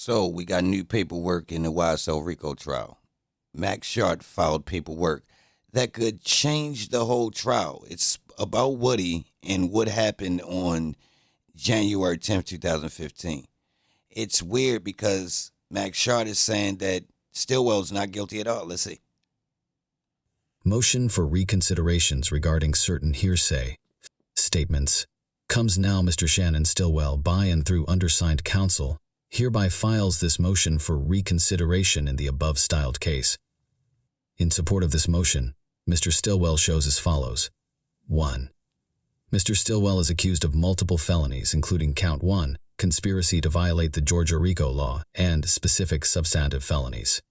So we got new paperwork in the YSL RICO trial. Max Sharp filed paperwork that could change the whole trial. It's about Woody and what happened on January 10th, 2015. It's weird because Max Sharp is saying that Stillwell's not guilty at all. Let's see. Motion for reconsiderations regarding certain hearsay statements comes now. Mr. Shannon Stillwell, by and through undersigned counsel, hereby files this motion for reconsideration in the above-styled case. In support of this motion, Mr. Stillwell shows as follows. 1. Mr. Stillwell is accused of multiple felonies, including Count 1, conspiracy to violate the Georgia RICO law, and specific substantive felonies.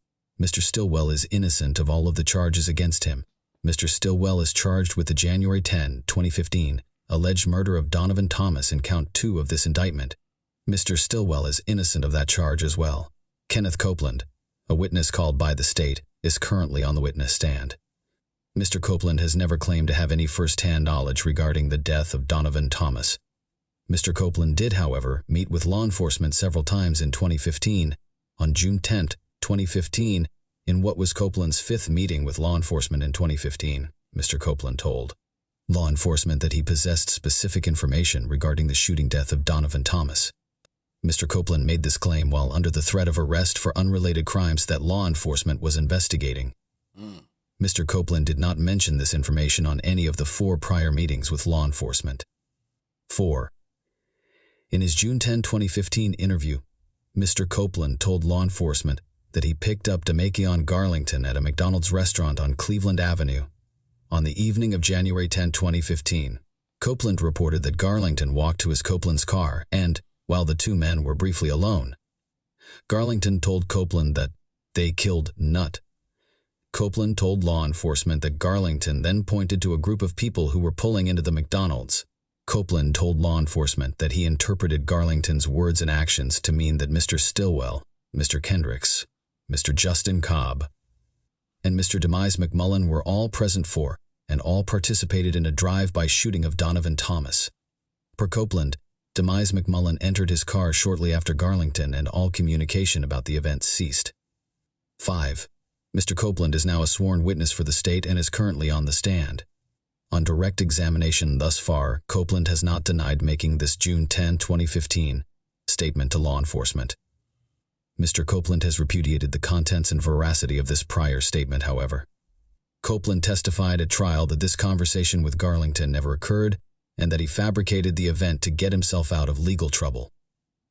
Mr. Stillwell is innocent of all of the charges against him. Mr. Stillwell is charged with the January 10, 2015, alleged murder of Donovan Thomas in Count 2 of this indictment. Mr. Stillwell is innocent of that charge as well. Kenneth Copeland, a witness called by the state, is currently on the witness stand. Mr. Copeland has never claimed to have any first-hand knowledge regarding the death of Donovan Thomas. Mr. Copeland did, however, meet with law enforcement several times in 2015. On June 10, 2015, in what was Copeland's fifth meeting with law enforcement in 2015, Mr. Copeland told law enforcement that he possessed specific information regarding the shooting death of Donovan Thomas. Mr. Copeland made this claim while under the threat of arrest for unrelated crimes that law enforcement was investigating. Mr. Copeland did not mention this information on any of the 4 prior meetings with law enforcement. 4. In his June 10, 2015 interview, Mr. Copeland told law enforcement that he picked up Damakion Garlington at a McDonald's restaurant on Cleveland Avenue. On the evening of January 10, 2015, Copeland reported that Garlington walked to his Copeland's car and, while the two men were briefly alone, Garlington told Copeland that they killed Nut. Copeland told law enforcement that Garlington then pointed to a group of people who were pulling into the McDonald's. Copeland told law enforcement that he interpreted Garlington's words and actions to mean that Mr. Stillwell, Mr. Kendricks, Mr. Justin Cobb, and Mr. Demise McMullen were all present for and all participated in a drive-by shooting of Donovan Thomas. Per Copeland, Demise McMullen entered his car shortly after Garlington and all communication about the event ceased. 5. Mr. Copeland is now a sworn witness for the state and is currently on the stand. On direct examination thus far, Copeland has not denied making this June 10, 2015, statement to law enforcement. Mr. Copeland has repudiated the contents and veracity of this prior statement, however. Copeland testified at trial that this conversation with Garlington never occurred and that he fabricated the event to get himself out of legal trouble.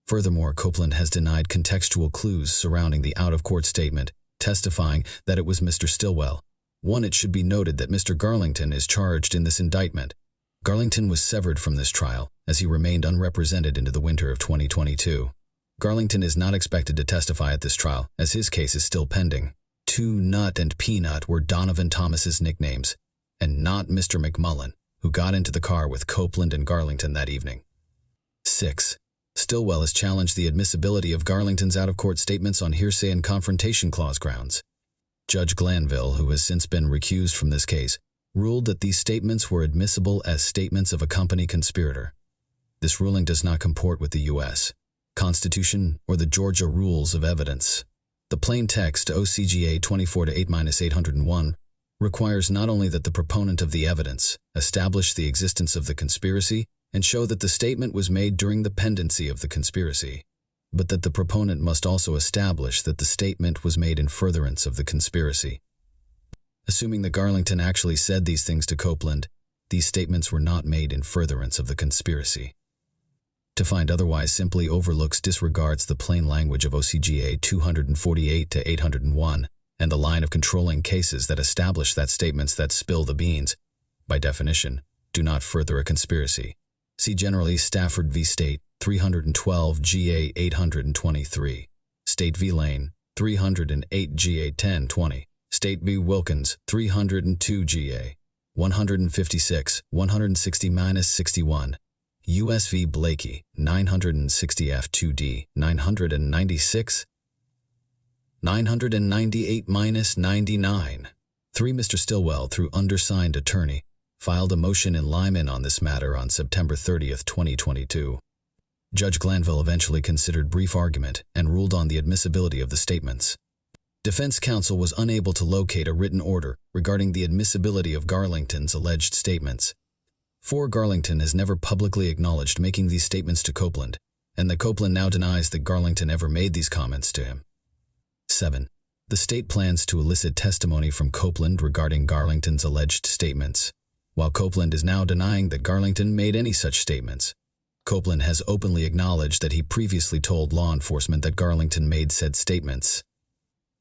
Furthermore, Copeland has denied contextual clues surrounding the out-of-court statement, testifying that it was Mr. Stillwell. 1. It should be noted that Mr. Garlington is charged in this indictment. Garlington was severed from this trial, as he remained unrepresented into the winter of 2022. Garlington is not expected to testify at this trial, as his case is still pending. 2. Nut and Peanut were Donovan Thomas's nicknames, and not Mr. McMullen, who got into the car with Copeland and Garlington that evening. 6. Stillwell has challenged the admissibility of Garlington's out-of-court statements on hearsay and confrontation clause grounds. Judge Glanville, who has since been recused from this case, ruled that these statements were admissible as statements of a company conspirator. This ruling does not comport with the U.S. Constitution or the Georgia Rules of Evidence. The plain text OCGA 24-8-801 requires not only that the proponent of the evidence establish the existence of the conspiracy and show that the statement was made during the pendency of the conspiracy, but that the proponent must also establish that the statement was made in furtherance of the conspiracy. Assuming that Garlington actually said these things to Copeland, these statements were not made in furtherance of the conspiracy. To find otherwise simply overlooks, disregards the plain language of OCGA 248-801 and the line of controlling cases that establish that statements that spill the beans, by definition, do not further a conspiracy. See generally Stafford v. State, 312 GA 823, State v. Lane, 308 GA 1020, State v. Wilkins, 302 GA 156, 160-61, US v. Blakey, 960 F2D, 996, 998-99. 3. Mr. Stillwell, through undersigned attorney, filed a motion in Lyman on this matter on September 30, 2022. Judge Glanville eventually considered brief argument and ruled on the admissibility of the statements. Defense counsel was unable to locate a written order regarding the admissibility of Garlington's alleged statements. Garlington has never publicly acknowledged making these statements to Copeland, and that Copeland now denies that Garlington ever made these comments to him. 7. The state plans to elicit testimony from Copeland regarding Garlington's alleged statements. While Copeland is now denying that Garlington made any such statements, Copeland has openly acknowledged that he previously told law enforcement that Garlington made said statements.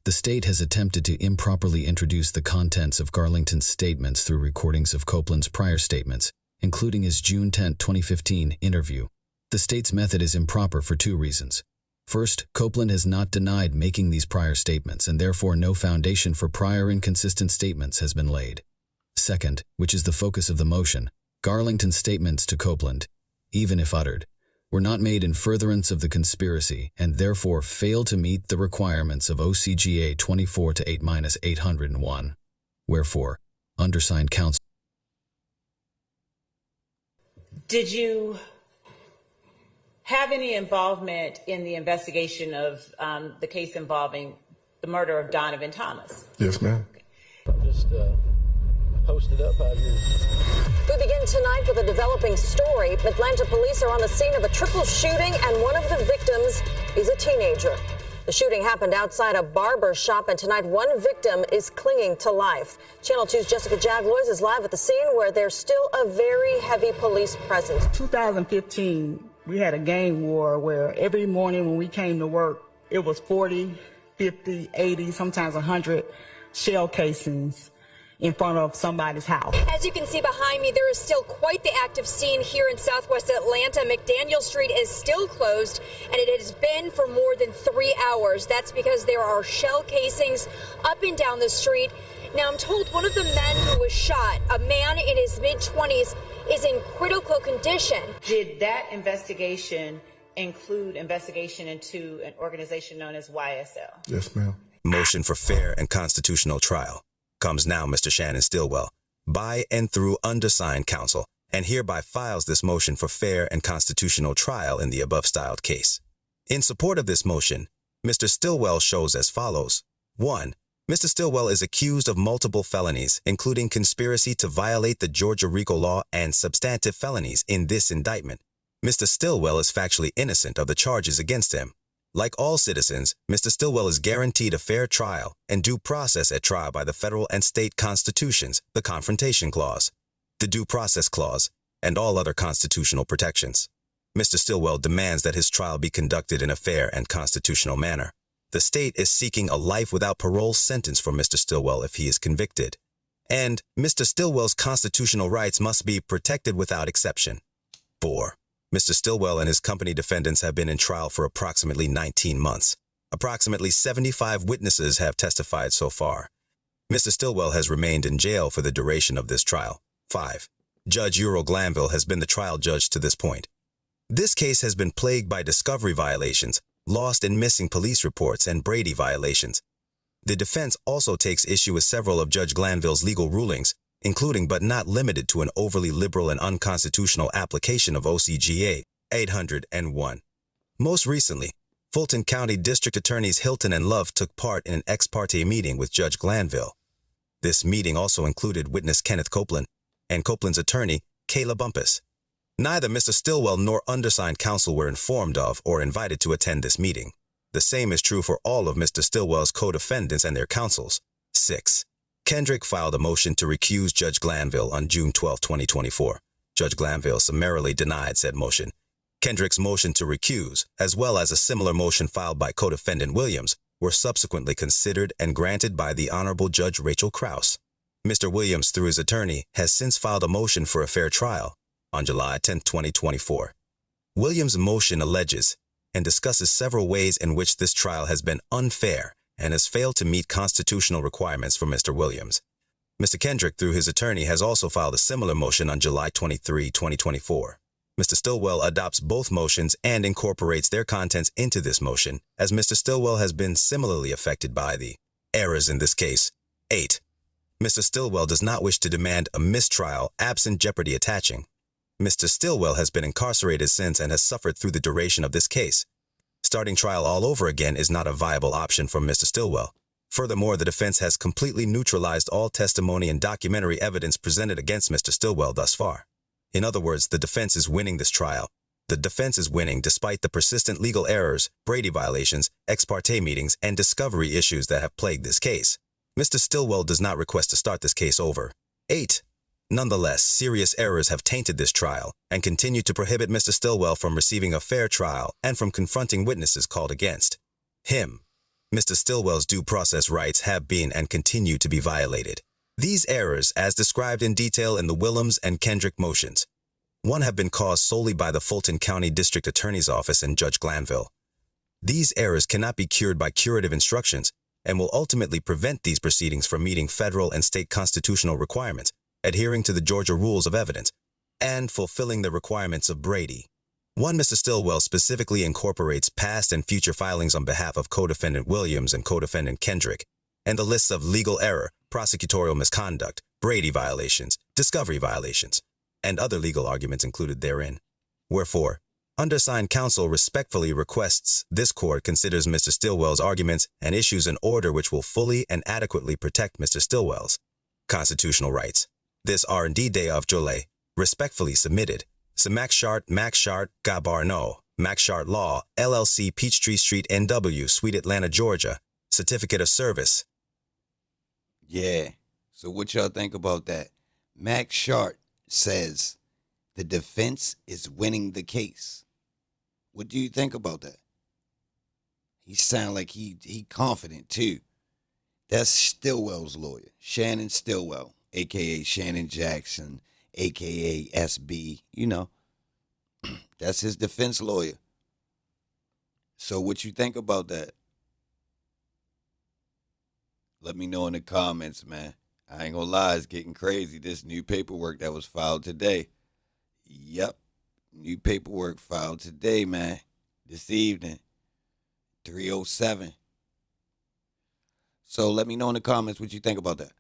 The state has attempted to improperly introduce the contents of Garlington's statements through recordings of Copeland's prior statements, including his June 10, 2015 interview. The state's method is improper for two reasons. First, Copeland has not denied making these prior statements, and therefore no foundation for prior inconsistent statements has been laid. Second, which is the focus of the motion, Garlington's statements to Copeland, even if uttered, were not made in furtherance of the conspiracy and therefore fail to meet the requirements of OCGA 24-8-801. Wherefore, undersigned counsel. Did you have any involvement in the investigation of the case involving the murder of Donovan Thomas? Yes, ma'am. Just posted up out here. We begin tonight with a developing story. Atlanta police are on the scene of a triple shooting, and one of the victims is a teenager. The shooting happened outside a barber shop, and tonight one victim is clinging to life. Channel 2's Jessica Jaglois is live at the scene where there's still a very heavy police presence. 2015, we had a gang war where every morning when we came to work, it was 40, 50, 80, sometimes 100 shell casings in front of somebody's house. As you can see behind me, there is still quite the active scene here in southwest Atlanta. McDaniel Street is still closed, and it has been for more than 3 hours. That's because there are shell casings up and down the street. Now, I'm told one of the men who was shot, a man in his mid-20s, is in critical condition. Did that investigation include investigation into an organization known as YSL? Yes, ma'am. Motion for fair and constitutional trial comes now, Mr. Shannon Stillwell, by and through undersigned counsel, and hereby files this motion for fair and constitutional trial in the above-styled case. In support of this motion, Mr. Stillwell shows as follows. 1. Mr. Stillwell is accused of multiple felonies, including conspiracy to violate the Georgia RICO law and substantive felonies in this indictment. Mr. Stillwell is factually innocent of the charges against him. Like all citizens, Mr. Stillwell is guaranteed a fair trial and due process at trial by the federal and state constitutions, the Confrontation Clause, the Due Process Clause, and all other constitutional protections. Mr. Stillwell demands that his trial be conducted in a fair and constitutional manner. The state is seeking a life without parole sentence for Mr. Stillwell if he is convicted. And Mr. Stillwell's constitutional rights must be protected without exception. 4. Mr. Stillwell and his company defendants have been in trial for approximately 19 months. Approximately 75 witnesses have testified so far. Mr. Stillwell has remained in jail for the duration of this trial. 5. Judge Earl Glanville has been the trial judge to this point. This case has been plagued by discovery violations, lost and missing police reports, and Brady violations. The defense also takes issue with several of Judge Glanville's legal rulings, including but not limited to an overly liberal and unconstitutional application of OCGA 801. Most recently, Fulton County District Attorneys Hilton and Love took part in an ex parte meeting with Judge Glanville. This meeting also included witness Kenneth Copeland and Copeland's attorney, Kayla Bumpus. Neither Mr. Stillwell nor undersigned counsel were informed of or invited to attend this meeting. The same is true for all of Mr. Stillwell's co-defendants and their counsels. 6. Kendrick filed a motion to recuse Judge Glanville on June 12, 2024. Judge Glanville summarily denied said motion. Kendrick's motion to recuse, as well as a similar motion filed by co-defendant Williams, were subsequently considered and granted by the Honorable Judge Rachel Krause. Mr. Williams, through his attorney, has since filed a motion for a fair trial on July 10, 2024. Williams' motion alleges and discusses several ways in which this trial has been unfair and has failed to meet constitutional requirements for Mr. Williams. Mr. Kendrick, through his attorney, has also filed a similar motion on July 23, 2024. Mr. Stillwell adopts both motions and incorporates their contents into this motion, as Mr. Stillwell has been similarly affected by the errors in this case. 8. Mr. Stillwell does not wish to demand a mistrial absent jeopardy attaching. Mr. Stillwell has been incarcerated since and has suffered through the duration of this case. Starting trial all over again is not a viable option for Mr. Stillwell. Furthermore, the defense has completely neutralized all testimony and documentary evidence presented against Mr. Stillwell thus far. In other words, the defense is winning this trial. The defense is winning despite the persistent legal errors, Brady violations, ex parte meetings, and discovery issues that have plagued this case. Mr. Stillwell does not request to start this case over. 8. Nonetheless, serious errors have tainted this trial and continue to prohibit Mr. Stillwell from receiving a fair trial and from confronting witnesses called against him. Mr. Stillwell's due process rights have been and continue to be violated. These errors, as described in detail in the Williams and Kendrick motions, 1 have been caused solely by the Fulton County District Attorney's Office and Judge Glanville. These errors cannot be cured by curative instructions and will ultimately prevent these proceedings from meeting federal and state constitutional requirements, adhering to the Georgia Rules of Evidence, and fulfilling the requirements of Brady. 1. Mr. Stillwell specifically incorporates past and future filings on behalf of co-defendant Williams and co-defendant Kendrick, and the lists of legal error, prosecutorial misconduct, Brady violations, discovery violations, and other legal arguments included therein. Wherefore, undersigned counsel respectfully requests this court considers Mr. Stillwell's arguments and issues an order which will fully and adequately protect Mr. Stillwell's constitutional rights. This R&D Day of Jolie, respectfully submitted. Max Shart, Gabarno, Max Shart Law, LLC, Peachtree Street, NW, Suite, Atlanta, Georgia. Certificate of Service. Yeah. So what y'all think about that? Max Shart says the defense is winning the case. What do you think about that? He sound like he confident too. That's Stillwell's lawyer, Shannon Stillwell, a.k.a. Shannon Jackson, a.k.a. SB, That's his defense lawyer. So what you think about that? Let me know in the comments, man. I ain't gonna lie, it's getting crazy. This new paperwork that was filed today. Yep. New paperwork filed today, man. This evening. 3:07. So let me know in the comments what you think about that.